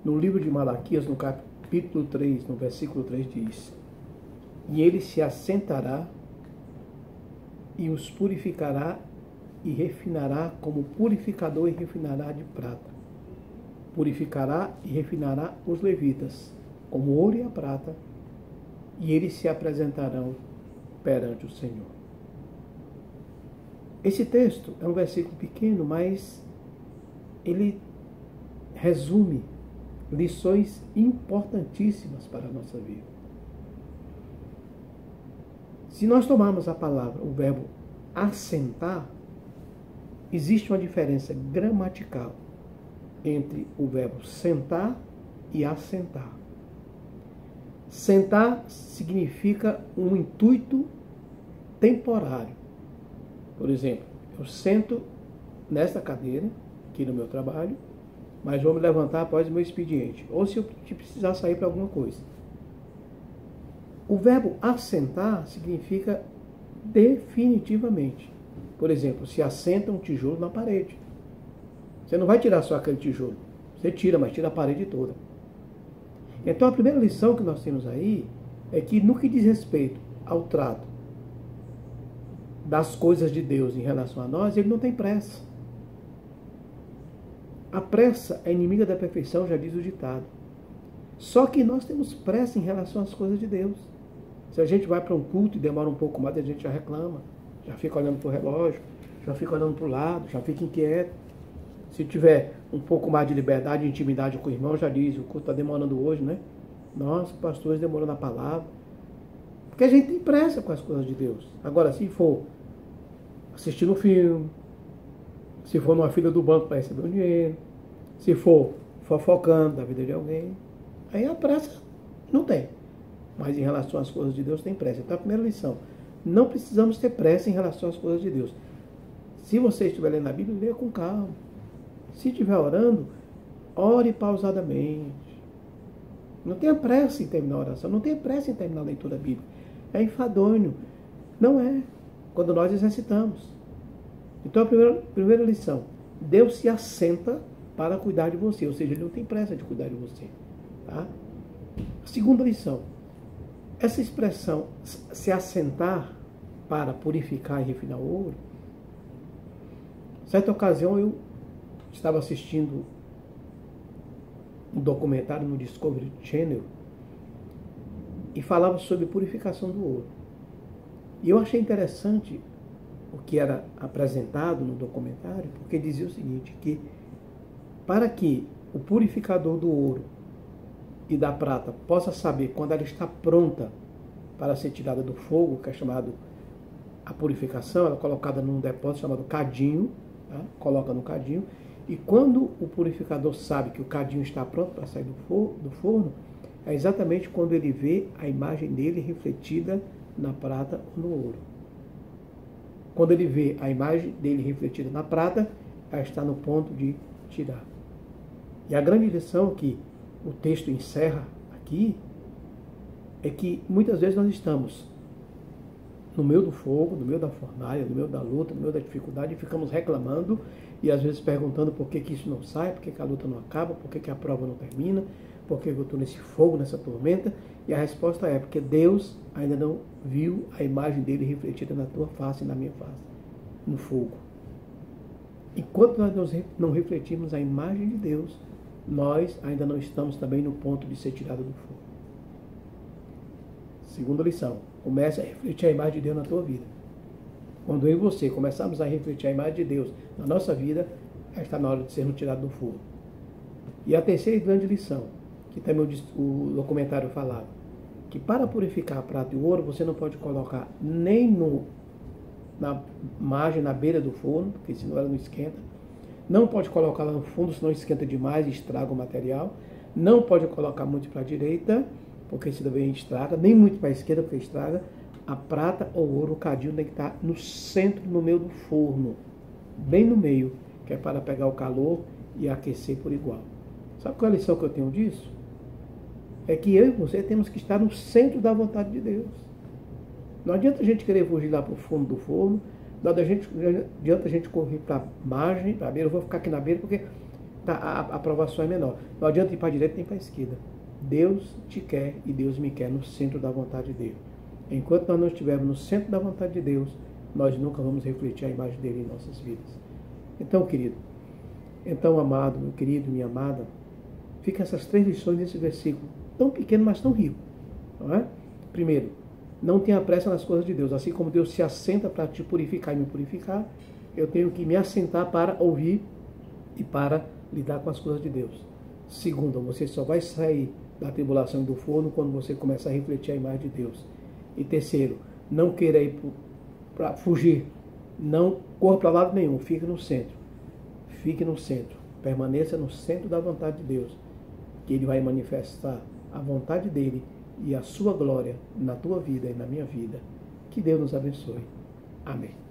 No livro de Malaquias, no capítulo 3, no versículo 3, diz: e ele se assentará e os purificará e refinará como purificador e refinará de prata. Purificará e refinará os levitas, como o ouro e a prata, e eles se apresentarão perante o Senhor. Esse texto é um versículo pequeno, mas ele resume lições importantíssimas para a nossa vida. Se nós tomarmos a palavra, o verbo assentar, existe uma diferença gramatical entre o verbo sentar e assentar. Sentar significa um intuito temporário. Por exemplo, eu sento nesta cadeira, aqui no meu trabalho, mas vou me levantar após o meu expediente, ou se eu precisar sair para alguma coisa. O verbo assentar significa definitivamente. Por exemplo, se assenta um tijolo na parede. Você não vai tirar só aquele tijolo. Você tira, mas tira a parede toda. Então a primeira lição que nós temos aí é que no que diz respeito ao trato das coisas de Deus em relação a nós, ele não tem pressa. A pressa é inimiga da perfeição, já diz o ditado. Só que nós temos pressa em relação às coisas de Deus. Se a gente vai para um culto e demora um pouco mais, a gente já reclama, já fica olhando para o relógio, já fica olhando para o lado, já fica inquieto. Se tiver um pouco mais de liberdade e intimidade com o irmão, já diz, o culto está demorando hoje, né? Nossa, pastores demorando a palavra. Porque a gente tem pressa com as coisas de Deus. Agora, se for assistindo um filme, se for numa fila do banco para receber um dinheiro, se for fofocando da vida de alguém, aí a pressa não tem. Mas em relação às coisas de Deus tem pressa. Então a primeira lição, não precisamos ter pressa em relação às coisas de Deus. Se você estiver lendo a Bíblia, leia com calma. Se estiver orando, ore pausadamente. Não tenha pressa em terminar a oração, não tenha pressa em terminar a leitura bíblica. É enfadonho. Não é. Quando nós exercitamos. Então a primeira lição, Deus se assenta para cuidar de você, ou seja, Ele não tem pressa de cuidar de você. Tá? A segunda lição, essa expressão se assentar para purificar e refinar o ouro, certa ocasião eu estava assistindo um documentário no Discovery Channel e falava sobre purificação do ouro. E eu achei interessante o que era apresentado no documentário, porque dizia o seguinte, que para que o purificador do ouro e da prata possa saber quando ela está pronta para ser tirada do fogo, que é chamado a purificação, ela é colocada num depósito chamado cadinho, tá? Coloca no cadinho, e quando o purificador sabe que o cadinho está pronto para sair do forno, é exatamente quando ele vê a imagem dele refletida na prata ou no ouro. Quando ele vê a imagem dele refletida na prata, ela está no ponto de tirar. E a grande lição que o texto encerra aqui é que muitas vezes nós estamos no meio do fogo, no meio da fornalha, no meio da luta, no meio da dificuldade, e ficamos reclamando e às vezes perguntando por que isso não sai, por que a luta não acaba, por que a prova não termina, por que eu estou nesse fogo, nessa tormenta. E a resposta é porque Deus ainda não viu a imagem dele refletida na tua face e na minha face, no fogo. Enquanto nós não refletirmos a imagem de Deus, nós ainda não estamos também no ponto de ser tirado do fogo. Segunda lição, comece a refletir a imagem de Deus na tua vida. Quando eu e você começarmos a refletir a imagem de Deus na nossa vida, está na hora de sermos tirados do fogo. E a terceira e grande lição, que também o documentário falava, que para purificar a prata e o ouro, você não pode colocar nem na margem, na beira do forno, porque senão ela não esquenta. Não pode colocar lá no fundo, senão esquenta demais e estraga o material. Não pode colocar muito para a direita, porque senão também estraga. Nem muito para a esquerda, porque estraga. A prata ou ouro, o cadinho tem que estar no centro, no meio do forno. Bem no meio, que é para pegar o calor e aquecer por igual. Sabe qual é a lição que eu tenho disso? É que eu e você temos que estar no centro da vontade de Deus. Não adianta a gente querer fugir lá para o fundo do forno, não adianta a gente correr para a margem, para a beira. Eu vou ficar aqui na beira porque a aprovação é menor. Não adianta ir para a direita nem para a esquerda. Deus te quer e Deus me quer no centro da vontade dele. Enquanto nós não estivermos no centro da vontade de Deus, nós nunca vamos refletir a imagem dele em nossas vidas. Então, querido, amado, meu querido, minha amada, fica essas 3 lições desse versículo, tão pequeno, mas tão rico. Não é? Primeiro, não tenha pressa nas coisas de Deus. Assim como Deus se assenta para te purificar e me purificar, eu tenho que me assentar para ouvir e para lidar com as coisas de Deus. Segundo, você só vai sair da tribulação e do forno quando você começar a refletir a imagem de Deus. E terceiro, não queira ir para fugir. Não corra para lado nenhum, fique no centro. Fique no centro. Permaneça no centro da vontade de Deus, que Ele vai manifestar a vontade dEle e a sua glória na tua vida e na minha vida. Que Deus nos abençoe. Amém.